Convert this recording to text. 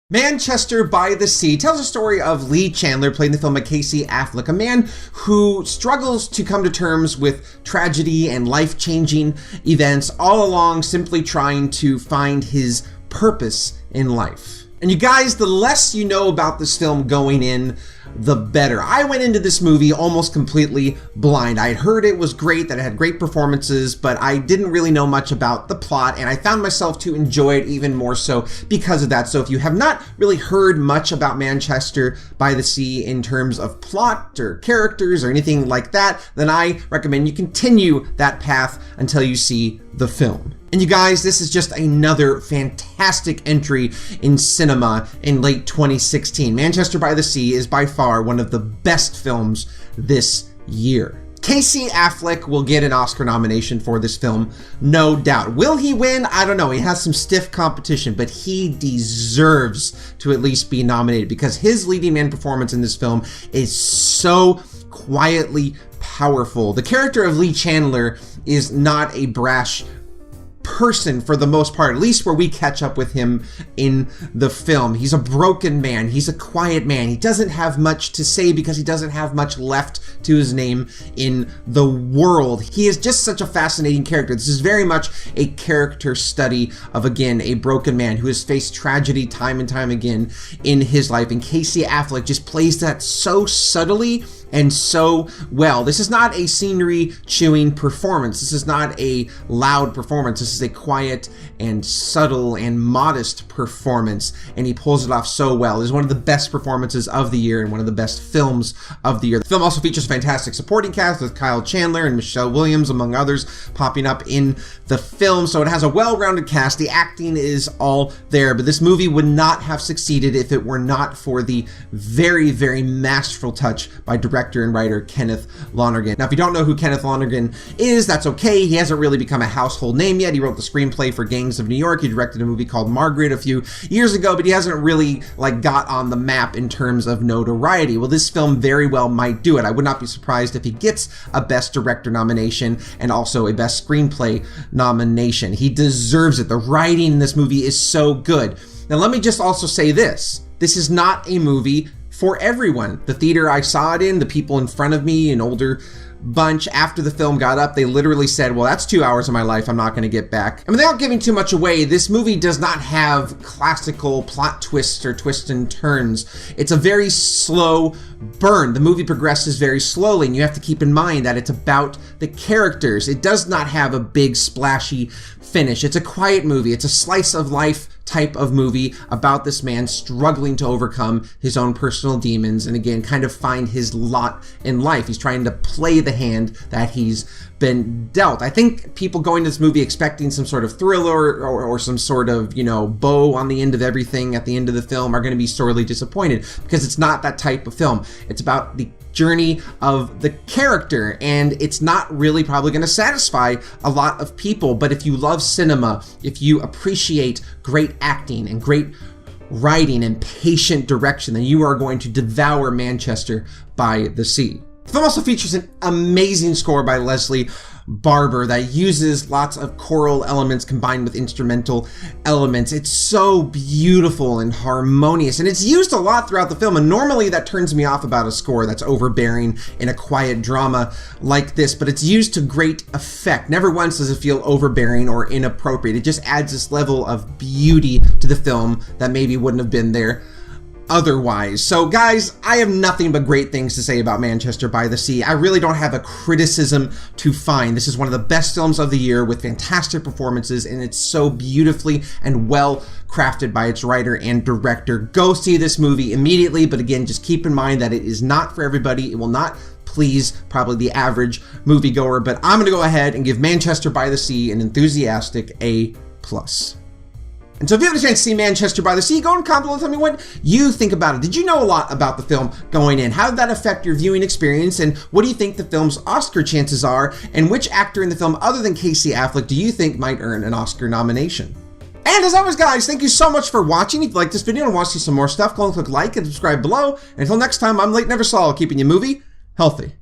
Manchester by the Sea tells a story of Lee Chandler, playing the film by Casey Affleck, a man who struggles to come to terms with tragedy and life-changing events, all along simply trying to find his purpose in life. And you guys, the less you know about this film going in, the better. I went into this movie almost completely blind. I had heard it was great, that it had great performances, but I didn't really know much about the plot, and I found myself to enjoy it even more so because of that. So if you have not really heard much about Manchester by the Sea in terms of plot or characters or anything like that, then I recommend you continue that path until you see the film. And you guys, this is just another fantastic entry in cinema in late 2016. Manchester by the Sea is by far one of the best films this year. Casey Affleck will get an Oscar nomination for this film, no doubt. Will he win? I don't know. He has some stiff competition, but he deserves to at least be nominated because his leading man performance in this film is so quietly powerful. The character of Lee Chandler is not a brash person for the most part, at least where we catch up with him in the film. He's a broken man. He's a quiet man. He doesn't have much to say because he doesn't have much left to his name in the world. He is just such a fascinating character. This is very much a character study of, again, a broken man who has faced tragedy time and time again in his life. And Casey Affleck just plays that so subtly and so well. This is not a scenery chewing performance. This is not a loud performance. This is a quiet and subtle and modest performance, and he pulls it off so well. It is one of the best performances of the year and one of the best films of the year. The film also features a fantastic supporting cast with Kyle Chandler and Michelle Williams, among others, popping up in the film. So it has a well-rounded cast. The acting is all there, but this movie would not have succeeded if it were not for the very, very masterful touch by director and writer Kenneth Lonergan. Now, if you don't know who Kenneth Lonergan is, that's okay. He hasn't really become a household name yet. He wrote the screenplay for Gangs of New York. He directed a movie called Margaret a few years ago, but he hasn't really got on the map in terms of notoriety. Well, this film very well might do it. I would not be surprised if he gets a Best Director nomination and also a Best Screenplay nomination. He deserves it. The writing in this movie is so good. Now, let me just also say this. This is not a movie for everyone. The theater I saw it in, the people in front of me, an older bunch, after the film got up, they literally said, well, that's 2 hours of my life I'm not going to get back. I mean, without giving too much away, this movie does not have classical plot twists or twists and turns. It's a very slow burn. The movie progresses very slowly, and you have to keep in mind that it's about the characters. It does not have a big splashy finish. It's a quiet movie. It's a slice of life type of movie about this man struggling to overcome his own personal demons and, again, kind of find his lot in life. He's trying to play the hand that he's been dealt. I think people going to this movie expecting some sort of thriller or some sort of, bow on the end of everything at the end of the film are going to be sorely disappointed because it's not that type of film. It's about the journey of the character, and it's not really probably going to satisfy a lot of people. But if you love cinema, if you appreciate great acting and great writing and patient direction, then you are going to devour Manchester by the Sea. The film also features an amazing score by Leslie Barber that uses lots of choral elements combined with instrumental elements. It's so beautiful and harmonious, and it's used a lot throughout the film, and normally that turns me off about a score that's overbearing in a quiet drama like this, but it's used to great effect. Never once does it feel overbearing or inappropriate. It just adds this level of beauty to the film that maybe wouldn't have been there otherwise. So guys, I have nothing but great things to say about Manchester by the Sea. I really don't have a criticism to find. This is one of the best films of the year with fantastic performances, and it's so beautifully and well crafted by its writer and director. Go see this movie immediately, but again, just keep in mind that it is not for everybody. It will not please probably the average moviegoer, but I'm going to go ahead and give Manchester by the Sea an enthusiastic A+. And so if you have a chance to see Manchester by the Sea, go and comment below and tell me what you think about it. Did you know a lot about the film going in? How did that affect your viewing experience? And what do you think the film's Oscar chances are? And which actor in the film, other than Casey Affleck, do you think might earn an Oscar nomination? And as always, guys, thank you so much for watching. If you like this video and want to see some more stuff, go and click like and subscribe below. And until next time, I'm Late Never Saw, keeping you movie healthy.